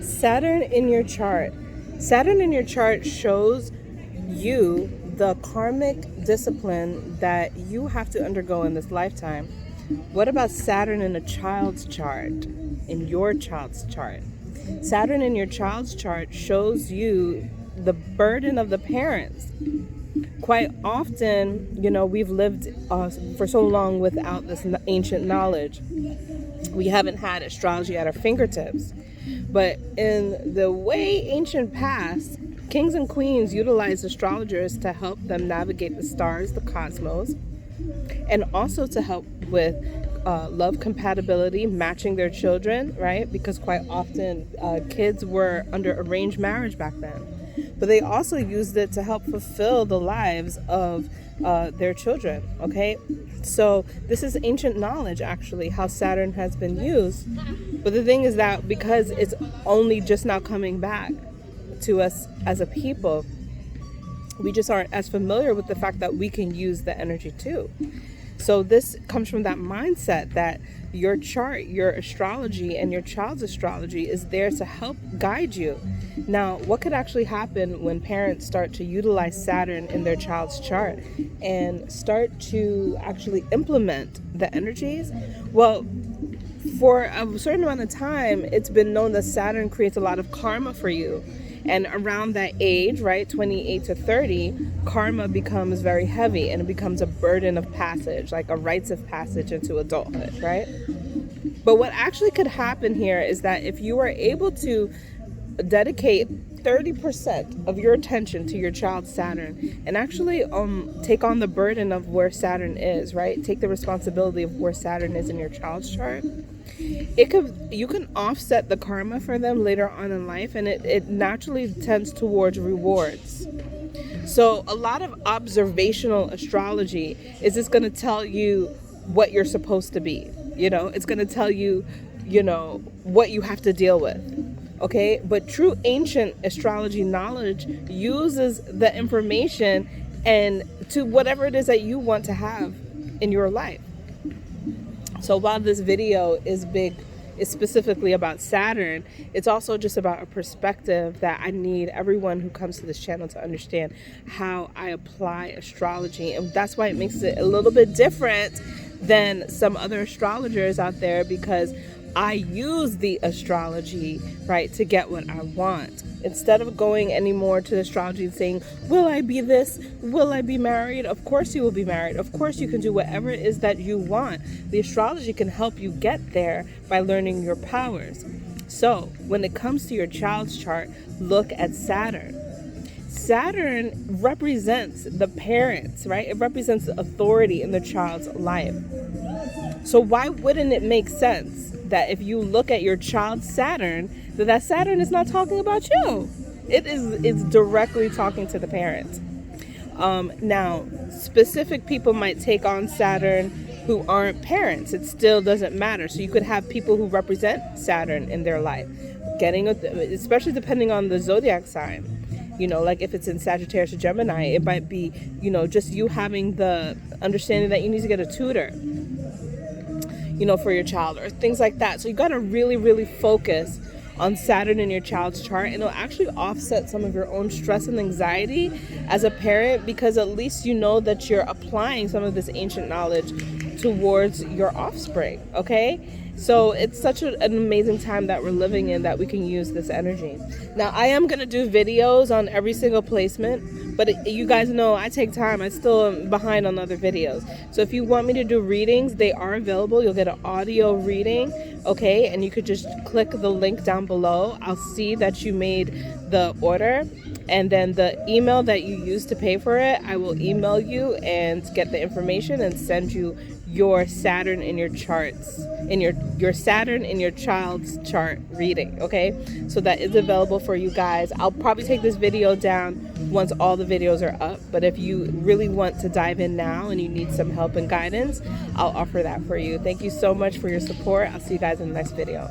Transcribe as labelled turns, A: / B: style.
A: Saturn in your chart. Saturn in your chart shows you the karmic discipline that you have to undergo in this lifetime. What about Saturn in a child's chart, in your child's chart? Saturn in your child's chart shows you the burden of the parents. Quite often, we've lived for so long without this ancient knowledge. We haven't had astrology at our fingertips. But in the way ancient past, kings and queens utilized astrologers to help them navigate the stars, the cosmos, and also to help with love compatibility, matching their children, right? Because quite often kids were under arranged marriage back then. But they also used it to help fulfill the lives of their children, okay? So this is ancient knowledge, actually, how Saturn has been used. But the thing is that because it's only just now coming back to us as a people, we just aren't as familiar with the fact that we can use the energy too. So this comes from that mindset that your chart, your astrology, and your child's astrology is there to help guide you. Now, what could actually happen when parents start to utilize Saturn in their child's chart and start to actually implement the energies? Well, for a certain amount of time, it's been known that Saturn creates a lot of karma for you. And around that age, right, 28 to 30, karma becomes very heavy and it becomes a burden of passage, like a rites of passage into adulthood, right? But what actually could happen here is that if you are able to dedicate 30% of your attention to your child's Saturn and actually take on the burden of where Saturn is, right? Take the responsibility of where Saturn is in your child's chart. You can offset the karma for them later on in life, and it naturally tends towards rewards. So a lot of observational astrology is just going to tell you what you're supposed to be. It's going to tell you, what you have to deal with. Okay, but true ancient astrology knowledge uses the information and to whatever it is that you want to have in your life. So while this video is specifically about Saturn, it's also just about a perspective that I need everyone who comes to this channel to understand how I apply astrology. And that's why it makes it a little bit different than some other astrologers out there, because I use the astrology, right, to get what I want. Instead of going anymore to astrology and saying, will I be this? Will I be married? Of course you will be married. Of course you can do whatever it is that you want. The astrology can help you get there by learning your powers. So when it comes to your child's chart, look at Saturn. Saturn represents the parents, right? It represents the authority in the child's life. So why wouldn't it make sense that if you look at your child's Saturn, that Saturn is not talking about you? It's directly talking to the parents. Now, specific people might take on Saturn who aren't parents. It still doesn't matter. So you could have people who represent Saturn in their life, especially depending on the zodiac sign. Like if it's in Sagittarius or Gemini, it might be, just you having the understanding that you need to get a tutor, for your child or things like that. So you got to really, really focus on Saturn in your child's chart, and it'll actually offset some of your own stress and anxiety as a parent, because at least you know that you're applying some of this ancient knowledge towards your offspring, okay? So it's such an amazing time that we're living in that we can use this energy. Now, I am going to do videos on every single placement, but you guys know I take time. I still am behind on other videos. So if you want me to do readings, they are available. You'll get an audio reading, okay? And you could just click the link down below. I'll see that you made the order. And then the email that you use to pay for it, I will email you and get the information and send you your Saturn in your charts, in your Saturn in your child's chart reading, okay? So that is available for you guys. I'll probably take this video down once all the videos are up, but if you really want to dive in now and you need some help and guidance, I'll offer that for you. Thank you so much for your support. I'll see you guys in the next video.